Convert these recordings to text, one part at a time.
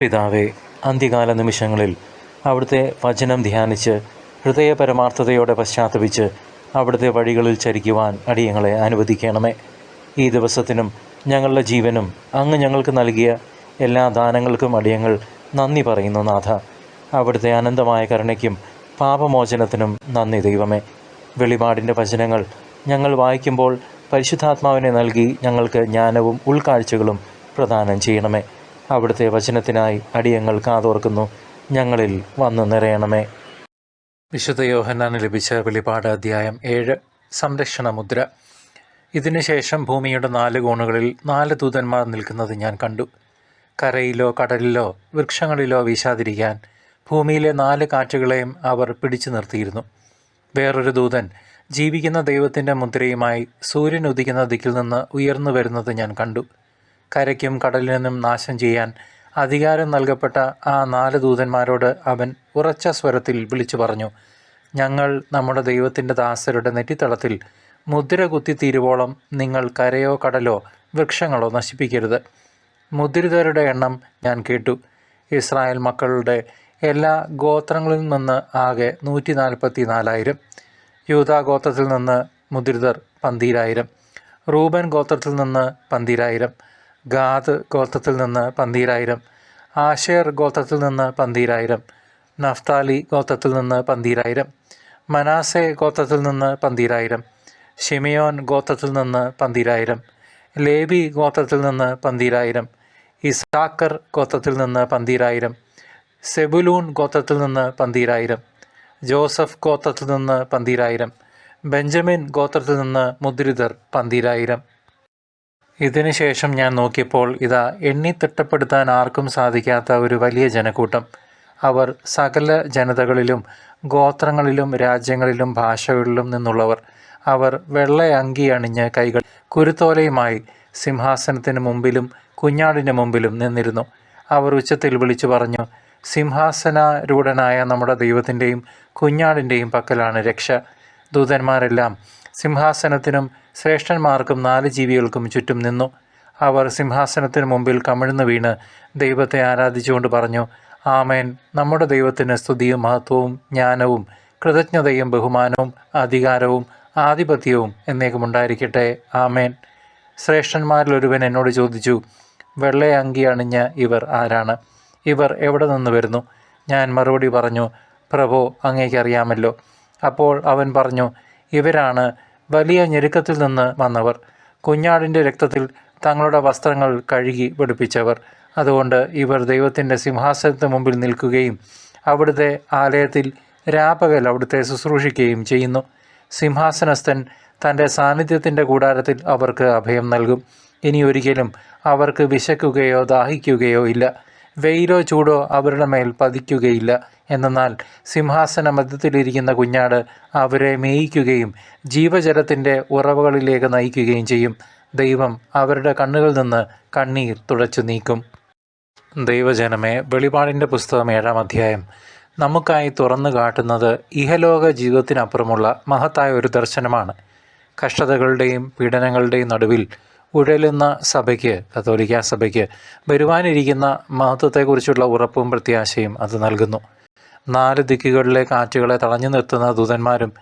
പിതാവേ, അന്ത്യകാല നിമിഷങ്ങളിൽ അവിടുത്തെ വചനം ധ്യാനിച്ച് ഹൃദയപരമാർത്ഥതയോടെ പശ്ചാത്തപിച്ച് അവിടുത്തെ വഴികളിൽ ചരിക്കുവാൻ അടിയങ്ങളെ അനുവദിക്കണമേ. ഈ ദിവസത്തിനും ഞങ്ങളുടെ ജീവനും അങ്ങ് ഞങ്ങൾക്ക് നൽകിയ എല്ലാ ദാനങ്ങൾക്കും അടിയങ്ങൾ നന്ദി പറയുന്നു നാഥ. അവിടുത്തെ അനന്തമായ കരുണയ്ക്കും പാപമോചനത്തിനും നന്ദി ദൈവമേ. വെളിപാടിൻ്റെ വചനങ്ങൾ ഞങ്ങൾ വായിക്കുമ്പോൾ പരിശുദ്ധാത്മാവിനെ നൽകി ഞങ്ങൾക്ക് ജ്ഞാനവും ഉൾക്കാഴ്ചകളും പ്രദാനം ചെയ്യണമേ. അവിടുത്തെ വചനത്തിനായി അടിയങ്ങൾ കാതോർക്കുന്നു. ഞങ്ങളിൽ വന്നു നിറയണമേ. വിശുദ്ധ യോഹന്നാന് ലഭിച്ച വെളിപാട് അധ്യായം 7. സംരക്ഷണ മുദ്ര. ഇതിനുശേഷം ഭൂമിയുടെ 4 കോണുകളിൽ 4 ദൂതന്മാർ നിൽക്കുന്നത് ഞാൻ കണ്ടു. കരയിലോ കടലിലോ വൃക്ഷങ്ങളിലോ വീശാതിരിക്കാൻ ഭൂമിയിലെ 4 കാറ്റുകളെയും അവർ പിടിച്ചു നിർത്തിയിരുന്നു. വേറൊരു ദൂതൻ ജീവിക്കുന്ന ദൈവത്തിൻ്റെ മുദ്രയുമായി സൂര്യൻ ഉദിക്കുന്ന ദിക്കിൽ നിന്ന് ഉയർന്നു വരുന്നത് ഞാൻ കണ്ടു. കരയ്ക്കും കടലിനും നാശം ചെയ്യാൻ അധികാരം നൽകപ്പെട്ട ആ 4 ദൂതന്മാരോട് അവൻ ഉറച്ച സ്വരത്തിൽ വിളിച്ചു പറഞ്ഞു, ഞങ്ങൾ നമ്മുടെ ദൈവത്തിൻ്റെ ദാസരുടെ നെറ്റിത്തളത്തിൽ മുദ്ര കുത്തിത്തീരുവോളം നിങ്ങൾ കരയോ കടലോ വൃക്ഷങ്ങളോ നശിപ്പിക്കരുത്. മുദ്രിതരുടെ എണ്ണം ഞാൻ കേട്ടു. ഇസ്രായേൽ മക്കളുടെ എല്ലാ ഗോത്രങ്ങളിൽ നിന്ന് ആകെ 144,000. യൂദാ ഗോത്രത്തിൽ നിന്ന് മുദ്രിതർ 12,000. റൂബൻ ഗോത്രത്തിൽ നിന്ന് 12,000. ഗാദ് ഗോത്രത്തിൽ നിന്ന് 12,000. ആശേർ ഗോത്രത്തിൽ നിന്ന് 12,000. നഫ്താലി ഗോത്രത്തിൽ നിന്ന് 12,000. മനാസെ ഗോത്രത്തിൽ നിന്ന് 12,000. ശിമിയോൻ ഗോത്രത്തിൽ നിന്ന് 12,000. ലേവി ഗോത്രത്തിൽ നിന്ന് 12,000. ഇസാക്കർ ഗോത്രത്തിൽ നിന്ന് 12,000. സെബുലൂൺ ഗോത്രത്തിൽ നിന്ന് 12,000. ജോസഫ് ഗോത്രത്തിൽ നിന്ന് 12,000. ബെഞ്ചമിൻ ഗോത്രത്തിൽ നിന്ന് മുദ്രിതർ 12,000. ഇതിനുശേഷം ഞാൻ നോക്കിയപ്പോൾ ഇതാ, എണ്ണിത്തിട്ടപ്പെടുത്താൻ ആർക്കും സാധിക്കാത്ത ഒരു വലിയ ജനക്കൂട്ടം. അവർ സകല ജനതകളിലും ഗോത്രങ്ങളിലും രാജ്യങ്ങളിലും ഭാഷകളിലും നിന്നുള്ളവർ. അവർ വെള്ള അങ്കി അണിഞ്ഞ് കൈകൾ കുരുത്തോലയുമായി സിംഹാസനത്തിന് മുമ്പിലും കുഞ്ഞാടിൻ്റെ മുമ്പിലും നിന്നിരുന്നു. അവർ ഉച്ചത്തിൽ വിളിച്ചു പറഞ്ഞു, സിംഹാസനാരൂഢനായ നമ്മുടെ ദൈവത്തിൻ്റെയും കുഞ്ഞാടിൻ്റെയും പക്കലാണ് രക്ഷ. ദൂതന്മാരെല്ലാം സിംഹാസനത്തിനും ശ്രേഷ്ഠന്മാർക്കും 4 ജീവികൾക്കും ചുറ്റും നിന്നു. അവർ സിംഹാസനത്തിന് മുമ്പിൽ കമിഴ്ന്നു വീണ് ദൈവത്തെ ആരാധിച്ചുകൊണ്ട് പറഞ്ഞു, ആമേൻ. നമ്മുടെ ദൈവത്തിന് സ്തുതിയും മഹത്വവും ജ്ഞാനവും കൃതജ്ഞതയും ബഹുമാനവും അധികാരവും ആധിപത്യവും എന്നേക്കുമുണ്ടായിരിക്കട്ടെ. ആമേൻ. ശ്രേഷ്ഠന്മാരിൽ ഒരുവൻ എന്നോട് ചോദിച്ചു, വെള്ള അങ്കി അണിഞ്ഞ ഇവർ ആരാണ്? ഇവർ എവിടെ നിന്ന് വരുന്നു? ഞാൻ മറുപടി പറഞ്ഞു, പ്രഭോ, അങ്ങേക്കറിയാമല്ലോ. അപ്പോൾ അവൻ പറഞ്ഞു, ഇവരാണ് വലിയ ഞെരുക്കത്തിൽ നിന്ന് വന്നവർ. കുഞ്ഞാടിൻ്റെ രക്തത്തിൽ തങ്ങളുടെ വസ്ത്രങ്ങൾ കഴുകി വെളുപ്പിച്ചവർ. അതുകൊണ്ട് ഇവർ ദൈവത്തിൻ്റെ സിംഹാസനത്തിന് മുമ്പിൽ നിൽക്കുകയും അവിടുത്തെ ആലയത്തിൽ രാപകൽ അവിടുത്തെ ശുശ്രൂഷിക്കുകയും ചെയ്യുന്നു. സിംഹാസനസ്ഥൻ തൻ്റെ സാന്നിധ്യത്തിൻ്റെ കൂടാരത്തിൽ അവർക്ക് അഭയം നൽകും. ഇനി ഒരിക്കലും അവർക്ക് വിശക്കുകയോ ദാഹിക്കുകയോ ഇല്ല. വെയിലോ ചൂടോ അവരുടെ മേൽ പതിക്കുകയില്ല. എന്നാൽ സിംഹാസന മധ്യത്തിലിരിക്കുന്ന കുഞ്ഞാട് അവരെ മേയിക്കുകയും ജീവജലത്തിൻ്റെ ഉറവകളിലേക്ക് നയിക്കുകയും ചെയ്യും. ദൈവം അവരുടെ കണ്ണുകളിൽ നിന്ന് കണ്ണീർ തുടച്ചു നീക്കും. ദൈവജനമേ, വെളിപാടിൻ്റെ പുസ്തകം 7-ാം അധ്യായം നമുക്കായി തുറന്നു കാട്ടുന്നത് ഇഹലോക ജീവിതത്തിനപ്പുറമുള്ള മഹത്തായ ഒരു ദർശനമാണ്. കഷ്ടതകളുടെയും പീഡനങ്ങളുടെയും നടുവിൽ ഉഴലുന്ന സഭയ്ക്ക്, കത്തോലിക്കാ സഭയ്ക്ക് വരുവാനിരിക്കുന്ന മഹത്വത്തെക്കുറിച്ചുള്ള ഉറപ്പും പ്രത്യാശയും അത് നൽകുന്നു. 4 ദിക്കുകളിലെ കാറ്റുകളെ തടഞ്ഞു നിർത്തുന്ന ദൂതന്മാരും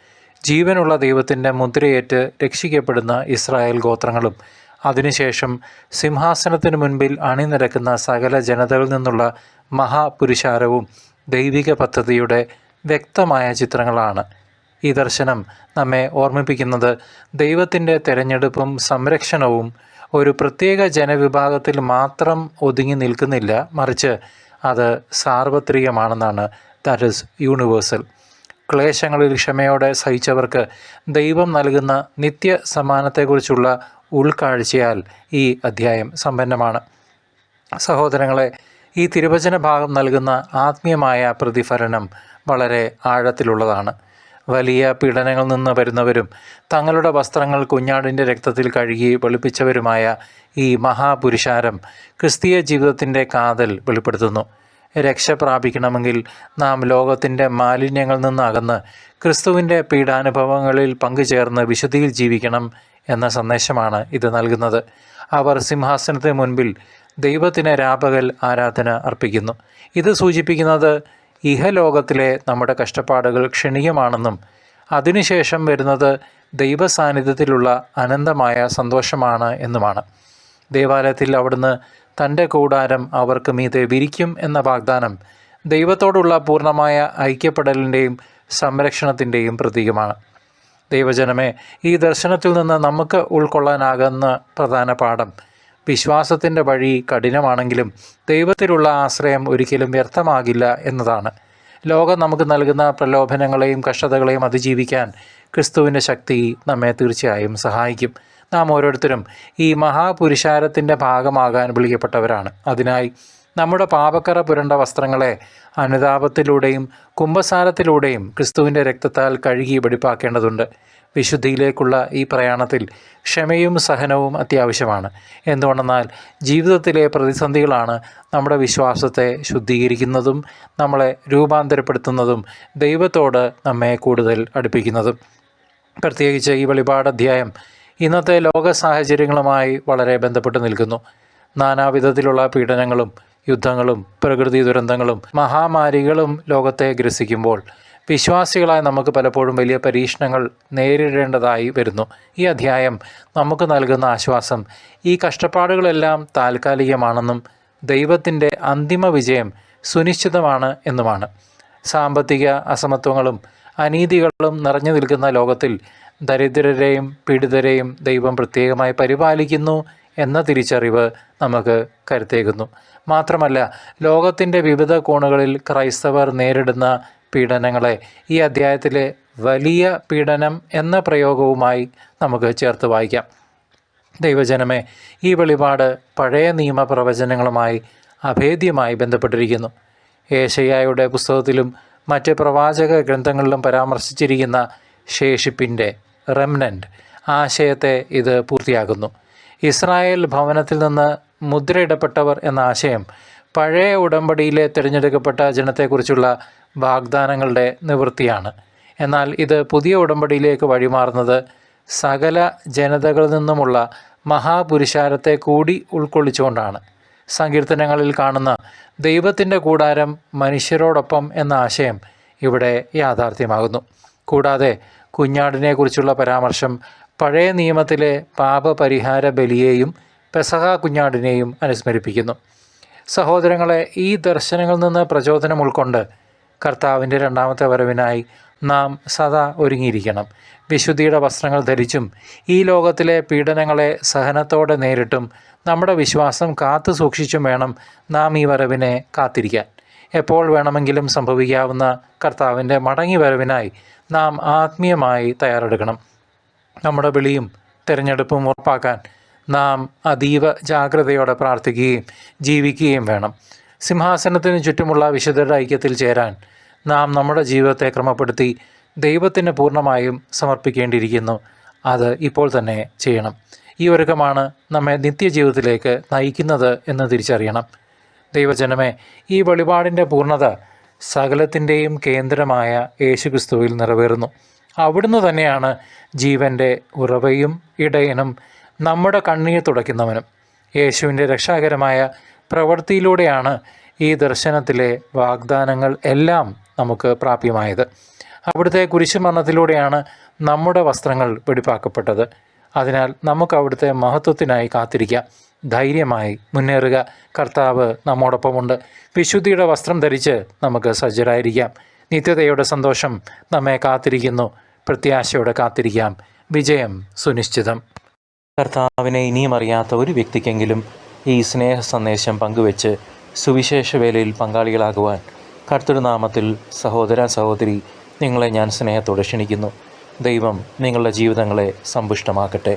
ജീവനുള്ള ദൈവത്തിൻ്റെ മുദ്രയേറ്റ് രക്ഷിക്കപ്പെടുന്ന ഇസ്രായേൽ ഗോത്രങ്ങളും അതിനുശേഷം സിംഹാസനത്തിന് മുൻപിൽ അണിനിരക്കുന്ന സകല ജനതകളിൽ നിന്നുള്ള മഹാപുരുഷാരവും ദൈവിക പദ്ധതിയുടെ വ്യക്തമായ ചിത്രങ്ങളാണ്. ഈ ദർശനം നമ്മെ ഓർമ്മിപ്പിക്കുന്നത് ദൈവത്തിൻ്റെ തെരഞ്ഞെടുപ്പും സംരക്ഷണവും ഒരു പ്രത്യേക ജനവിഭാഗത്തിൽ മാത്രം ഒതുങ്ങി നിൽക്കുന്നില്ല, മറിച്ച് അത് സാർവത്രികമാണെന്നാണ്. That is universal. ക്ലേശങ്ങളിൽ ക്ഷമയോടെ സഹിച്ചവർക്ക് ദൈവം നൽകുന്ന നിത്യ സമ്മാനത്തെക്കുറിച്ചുള്ള ഉൾക്കാഴ്ചയാൽ ഈ അധ്യായം സമ്പന്നമാണ്. സഹോദരങ്ങളെ, ഈ തിരുവചന ഭാഗം നൽകുന്ന ആത്മീയമായ പ്രതിഫലനം വളരെ ആഴത്തിലുള്ളതാണ്. വലിയ പീഡനങ്ങളിൽ നിന്ന് വരുന്നവരും തങ്ങളുടെ വസ്ത്രങ്ങൾ കുഞ്ഞാടിൻ്റെ രക്തത്തിൽ കഴുകി വെളുപ്പിച്ചവരുമായ ഈ മഹാപുരുഷാരം ക്രിസ്തീയ ജീവിതത്തിൻ്റെ കാതൽ വെളിപ്പെടുത്തുന്നു. രക്ഷ പ്രാപിക്കണമെങ്കിൽ നാം ലോകത്തിൻ്റെ മാലിന്യങ്ങളിൽ നിന്ന് അകന്ന് ക്രിസ്തുവിൻ്റെ പീഡാനുഭവങ്ങളിൽ പങ്കുചേർന്ന് വിശുദ്ധിയിൽ ജീവിക്കണം എന്ന സന്ദേശമാണ് ഇത് നൽകുന്നത്. അവർ സിംഹാസനത്തിന് മുൻപിൽ ദൈവത്തിന് രാപകൽ ആരാധന അർപ്പിക്കുന്നു. ഇത് സൂചിപ്പിക്കുന്നത് ഇഹലോകത്തിലെ നമ്മുടെ കഷ്ടപ്പാടുകൾ ക്ഷണികമാണെന്നും അതിനുശേഷം വരുന്നത് ദൈവസാന്നിധ്യത്തിലുള്ള അനന്തമായ സന്തോഷമാണ് എന്നുമാണ്. ദേവാലയത്തിൽ അവിടുന്ന് തൻ്റെ കൂടാരം അവർക്ക് മീതെ വിരിക്കും എന്ന വാഗ്ദാനം ദൈവത്തോടുള്ള പൂർണ്ണമായ ഐക്യപ്പെടലിൻ്റെയും സംരക്ഷണത്തിൻ്റെയും പ്രതീകമാണ്. ദൈവജനമേ, ഈ ദർശനത്തിൽ നിന്ന് നമുക്ക് ഉൾക്കൊള്ളാനാകുന്ന പ്രധാന പാഠം വിശ്വാസത്തിൻ്റെ വഴി കഠിനമാണെങ്കിലും ദൈവത്തിലുള്ള ആശ്രയം ഒരിക്കലും വ്യർത്ഥമാകില്ല എന്നതാണ്. ലോകം നമുക്ക് നൽകുന്ന പ്രലോഭനങ്ങളെയും കഷ്ടതകളെയും അതിജീവിക്കാൻ ക്രിസ്തുവിൻ്റെ ശക്തി നമ്മെ തീർച്ചയായും സഹായിക്കും. നാം ഓരോരുത്തരും ഈ മഹാപുരുഷാരത്തിൻ്റെ ഭാഗമാകാൻ വിളിക്കപ്പെട്ടവരാണ്. അതിനായി നമ്മുടെ പാപക്കറ പുരണ്ട വസ്ത്രങ്ങളെ അനുതാപത്തിലൂടെയും കുമ്പസാരത്തിലൂടെയും ക്രിസ്തുവിൻ്റെ രക്തത്താൽ കഴുകി വെടിപ്പാക്കേണ്ടതുണ്ട്. വിശുദ്ധിയിലേക്കുള്ള ഈ പ്രയാണത്തിൽ ക്ഷമയും സഹനവും അത്യാവശ്യമാണ്. എന്തുകൊണ്ടെന്നാൽ ജീവിതത്തിലെ പ്രതിസന്ധികളാണ് നമ്മുടെ വിശ്വാസത്തെ ശുദ്ധീകരിക്കുന്നതും നമ്മളെ രൂപാന്തരപ്പെടുത്തുന്നതും ദൈവത്തോട് നമ്മെ കൂടുതൽ അടുപ്പിക്കുന്നതും. പ്രത്യേകിച്ച് ഈ വെളിപാട് അധ്യായം ഇന്നത്തെ ലോക സാഹചര്യങ്ങളുമായി വളരെ ബന്ധപ്പെട്ട് നിൽക്കുന്നു. നാനാവിധത്തിലുള്ള പീഡനങ്ങളും യുദ്ധങ്ങളും പ്രകൃതി ദുരന്തങ്ങളും മഹാമാരികളും ലോകത്തെ ഗ്രസിക്കുമ്പോൾ വിശ്വാസികളായ നമുക്ക് പലപ്പോഴും വലിയ പരീക്ഷണങ്ങൾ നേരിടേണ്ടതായി വരുന്നു. ഈ അധ്യായം നമുക്ക് നൽകുന്ന ആശ്വാസം ഈ കഷ്ടപ്പാടുകളെല്ലാം താൽക്കാലികമാണെന്നും ദൈവത്തിൻ്റെ അന്തിമ വിജയം സുനിശ്ചിതമാണ് എന്നുമാണ്. സാമ്പത്തിക അസമത്വങ്ങളും അനീതികളും നിറഞ്ഞു നിൽക്കുന്ന ലോകത്തിൽ ദരിദ്രരെയും പീഡിതരെയും ദൈവം പ്രത്യേകമായി പരിപാലിക്കുന്നു എന്ന തിരിച്ചറിവ് നമുക്ക് കരുത്തേകുന്നു. മാത്രമല്ല, ലോകത്തിൻ്റെ വിവിധ കോണുകളിൽ ക്രൈസ്തവർ നേരിടുന്ന പീഡനങ്ങളെ ഈ അധ്യായത്തിലെ വലിയ പീഡനം എന്ന പ്രയോഗവുമായി നമുക്ക് ചേർത്ത് വായിക്കാം. ദൈവജനമേ, ഈ വെളിപാട് പഴയ നിയമ പ്രവചനങ്ങളുമായി അഭേദ്യമായി ബന്ധപ്പെട്ടിരിക്കുന്നു. ഏശയ്യായുടെ പുസ്തകത്തിലും മറ്റ് പ്രവാചക ഗ്രന്ഥങ്ങളിലും പരാമർശിച്ചിരിക്കുന്ന ശേഷിപ്പിൻ്റെ റെംനൻ്റ് ആശയത്തെ ഇത് പൂർത്തിയാക്കുന്നു. ഇസ്രായേൽ ഭവനത്തിൽ നിന്ന് മുദ്രയിടപ്പെട്ടവർ എന്ന ആശയം പഴയ ഉടമ്പടിയിലെ തിരഞ്ഞെടുക്കപ്പെട്ട ജനത്തെക്കുറിച്ചുള്ള വാഗ്ദാനങ്ങളുടെ നിവൃത്തിയാണ്. എന്നാൽ ഇത് പുതിയ ഉടമ്പടിയിലേക്ക് വഴിമാറുന്നത് സകല ജനതകളിൽ നിന്നുമുള്ള മഹാപുരുഷാരത്തെ കൂടി ഉൾക്കൊള്ളിച്ചുകൊണ്ടാണ്. സങ്കീർത്തനങ്ങളിൽ കാണുന്ന ദൈവത്തിൻ്റെ കൂടാരം മനുഷ്യരോടൊപ്പം എന്ന ആശയം ഇവിടെ യാഥാർത്ഥ്യമാകുന്നു. കൂടാതെ കുഞ്ഞാടിനെക്കുറിച്ചുള്ള പരാമർശം പഴയ നിയമത്തിലെ പാപപരിഹാര ബലിയെയും പെസഹ കുഞ്ഞാടിനെയും അനുസ്മരിപ്പിക്കുന്നു. സഹോദരങ്ങളെ, ഈ ദർശനങ്ങളിൽ നിന്ന് പ്രചോദനം ഉൾക്കൊണ്ട് കർത്താവിൻ്റെ രണ്ടാമത്തെ വരവിനായി നാം സദാ ഒരുങ്ങിയിരിക്കണം. വിശുദ്ധിയുടെ വസ്ത്രങ്ങൾ ധരിച്ചും ഈ ലോകത്തിലെ പീഡനങ്ങളെ സഹനത്തോടെ നേരിട്ടും നമ്മുടെ വിശ്വാസം കാത്തു സൂക്ഷിച്ചും വേണം നാം ഈ വരവിനെ കാത്തിരിക്കാൻ. എപ്പോൾ വേണമെങ്കിലും സംഭവിക്കാവുന്ന കർത്താവിൻ്റെ മടങ്ങി വരവിനായി നാം ആത്മീയമായി തയ്യാറെടുക്കണം. നമ്മുടെ വിളിയും തിരഞ്ഞെടുപ്പും ഉറപ്പാക്കാൻ നാം അതീവ ജാഗ്രതയോടെ പ്രാർത്ഥിക്കുകയും ജീവിക്കുകയും വേണം. സിംഹാസനത്തിന് ചുറ്റുമുള്ള വിശുദ്ധരുടെ ഐക്യത്തിൽ ചേരാൻ നാം നമ്മുടെ ജീവിതത്തെ ക്രമപ്പെടുത്തി ദൈവത്തിന് പൂർണ്ണമായും സമർപ്പിക്കേണ്ടിയിരിക്കുന്നു. അത് ഇപ്പോൾ തന്നെ ചെയ്യണം. ഈ ഒരുക്കമാണ് നമ്മെ നിത്യജീവിതത്തിലേക്ക് നയിക്കുന്നത് എന്ന് തിരിച്ചറിയണം. ദൈവജനമേ, ഈ വെളിപാടിൻ്റെ പൂർണ്ണത സകലത്തിൻ്റെയും കേന്ദ്രമായ യേശുക്രിസ്തുവിൽ നിറവേറുന്നു. അവിടുന്ന് തന്നെയാണ് ജീവൻ്റെ ഉറവയും ഇടയനും നമ്മുടെ കണ്ണീർ തുടയ്ക്കുന്നവനും. യേശുവിൻ്റെ രക്ഷാകരമായ പ്രവൃത്തിയിലൂടെയാണ് ഈ ദർശനത്തിലെ വാഗ്ദാനങ്ങൾ എല്ലാം നമുക്ക് പ്രാപ്യമായത്. അവിടുത്തെ കുരിശുമരണത്തിലൂടെയാണ് നമ്മുടെ വസ്ത്രങ്ങൾ വെടിപ്പാക്കപ്പെട്ടത്. അതിനാൽ നമുക്ക് അവിടുത്തെ മഹത്വത്തിനായി കാത്തിരിക്കാം. ധൈര്യമായി മുന്നേറുക. കർത്താവ് നമ്മോടൊപ്പമുണ്ട്. വിശുദ്ധിയുടെ വസ്ത്രം ധരിച്ച് നമുക്ക് സജ്ജരായിരിക്കാം. നിത്യതയുടെ സന്തോഷം നമ്മെ കാത്തിരിക്കുന്നു. പ്രത്യാശയോടെ കാത്തിരിക്കാം. വിജയം സുനിശ്ചിതം. കർത്താവിനെ ഇനിയും അറിയാത്ത ഒരു വ്യക്തിക്കെങ്കിലും ഈ സ്നേഹ സന്ദേശം പങ്കുവെച്ച് സുവിശേഷ വേലയിൽ പങ്കാളികളാകുവാൻ കർത്തൃനാമത്തിൽ സഹോദര സഹോദരി നിങ്ങളെ ഞാൻ സ്നേഹത്തോടെ ക്ഷണിക്കുന്നു. ദൈവം നിങ്ങളുടെ ജീവിതങ്ങളെ സമ്പുഷ്ടമാക്കട്ടെ.